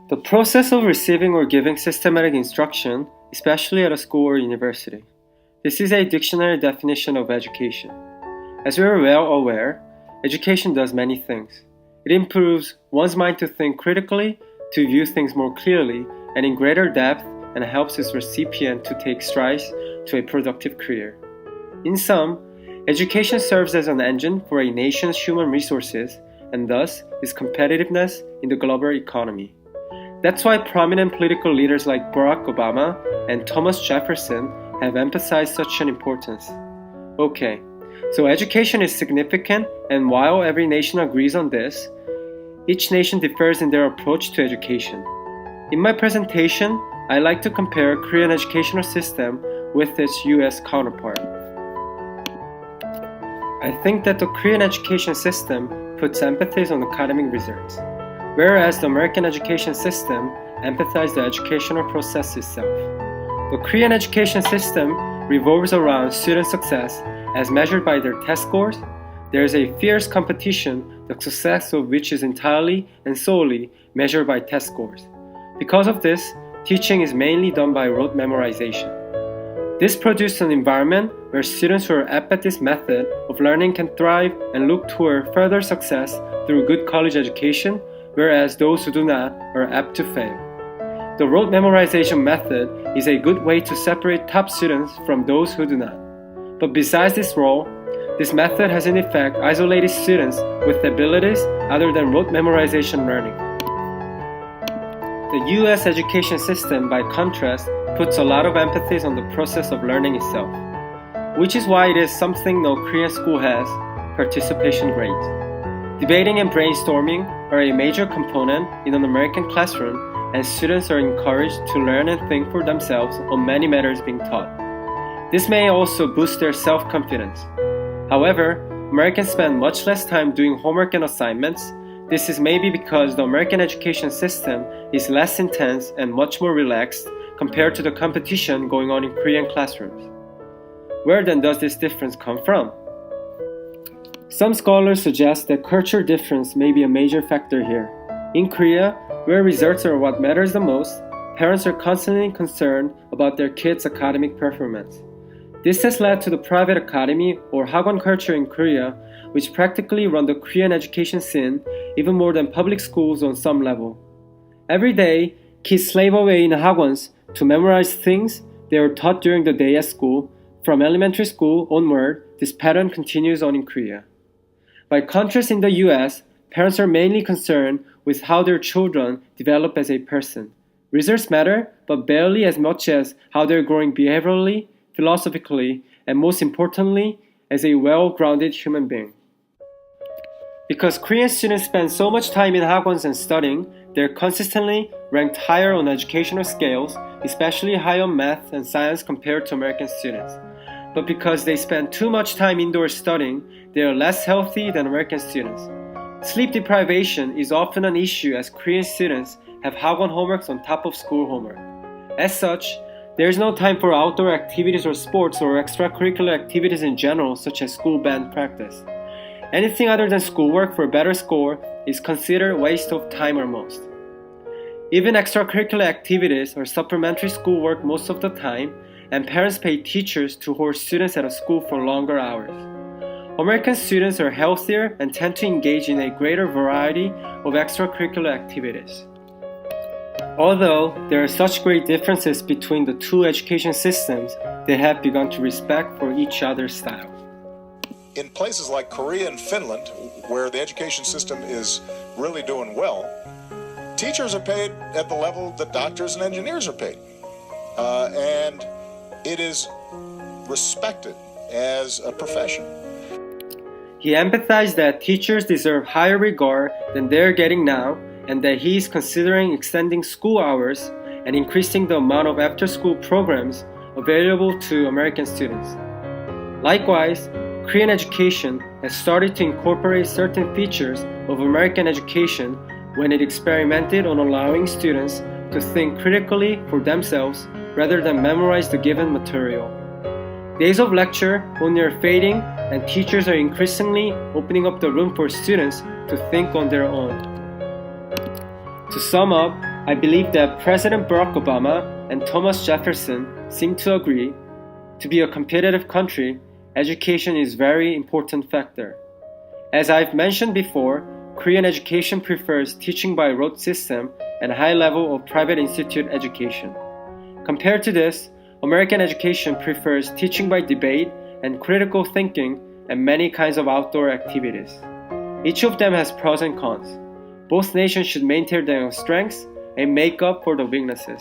The process of receiving or giving systematic instruction, especially at a school or university. This is a dictionary definition of education. As we are well aware, education does many things. It improves one's mind to think critically, to view things more clearly and in greater depth, and helps its recipient to take strides to a productive career. In sum, education serves as an engine for a nation's human resources and thus its competitiveness in the global economy. That's why prominent political leaders like Barack Obama and Thomas Jefferson have emphasized such an importance. Okay, so education is significant, and while every nation agrees on this, each nation differs in their approach to education. In my presentation, I like to compare Korean educational system with its US counterpart. I think that the Korean education system puts emphasis on academic results, whereas the American education system emphasizes the educational process itself. The Korean education system revolves around student success as measured by their test scores. There is a fierce competition, the success of which is entirely and solely measured by test scores. Because of this, teaching is mainly done by rote memorization. This produces an environment where students who are apt at this method of learning can thrive and look toward further success through good college education, whereas those who do not are apt to fail. The rote memorization method is a good way to separate top students from those who do not. But besides this role, this method has in effect isolated students with abilities other than rote memorization learning. The US education system, by contrast, puts a lot of emphasis on the process of learning itself, which is why it is something no Korean school has, participation grades. Debating and brainstorming are a major component in an American classroom, and students are encouraged to learn and think for themselves on many matters being taught. This may also boost their self-confidence. However, Americans spend much less time doing homework and assignments. This is maybe because the American education system is less intense and much more relaxed compared to the competition going on in Korean classrooms. Where then does this difference come from? Some scholars suggest that culture difference may be a major factor here. In Korea, where results are what matters the most, parents are constantly concerned about their kids' academic performance. This has led to the private academy or hagwon culture in Korea, which practically run the Korean education scene even more than public schools on some level. Every day, kids slave away in hagwons to memorize things they are taught during the day at school. From elementary school onward, this pattern continues on in Korea. By contrast, in the US, parents are mainly concerned with how their children develop as a person. Results matter, but barely as much as how they're growing behaviorally, philosophically, and most importantly, as a well-grounded human being. Because Korean students spend so much time in hagwons and studying, they're consistently ranked higher on educational scales, especially high on math and science compared to American students. But because they spend too much time indoors studying, they are less healthy than American students. Sleep deprivation is often an issue as Korean students have hagwon homeworks on top of school homework. As such, there is no time for outdoor activities or sports or extracurricular activities in general, such as school band practice. Anything other than schoolwork for a better score is considered a waste of time or most. Even extracurricular activities are supplementary schoolwork most of the time, and parents pay teachers to hold students at a school for longer hours. American students are healthier and tend to engage in a greater variety of extracurricular activities. Although there are such great differences between the two education systems, they have begun to respect for each other's style. In places like Korea and Finland, where the education system is really doing well, teachers are paid at the level that doctors and engineers are paid. And it is respected as a profession. He emphasized that teachers deserve higher regard than they're getting now, and that he is considering extending school hours and increasing the amount of after-school programs available to American students. Likewise, Korean education has started to incorporate certain features of American education when it experimented on allowing students to think critically for themselves rather than memorize the given material. Days of lecture only are fading, and teachers are increasingly opening up the room for students to think on their own. To sum up, I believe that President Barack Obama and Thomas Jefferson seem to agree, to be a competitive country, education is a very important factor. As I've mentioned before, Korean education prefers teaching by rote system and a high level of private institute education. Compared to this, American education prefers teaching by debate and critical thinking and many kinds of outdoor activities. Each of them has pros and cons. Both nations should maintain their strengths and make up for the weaknesses.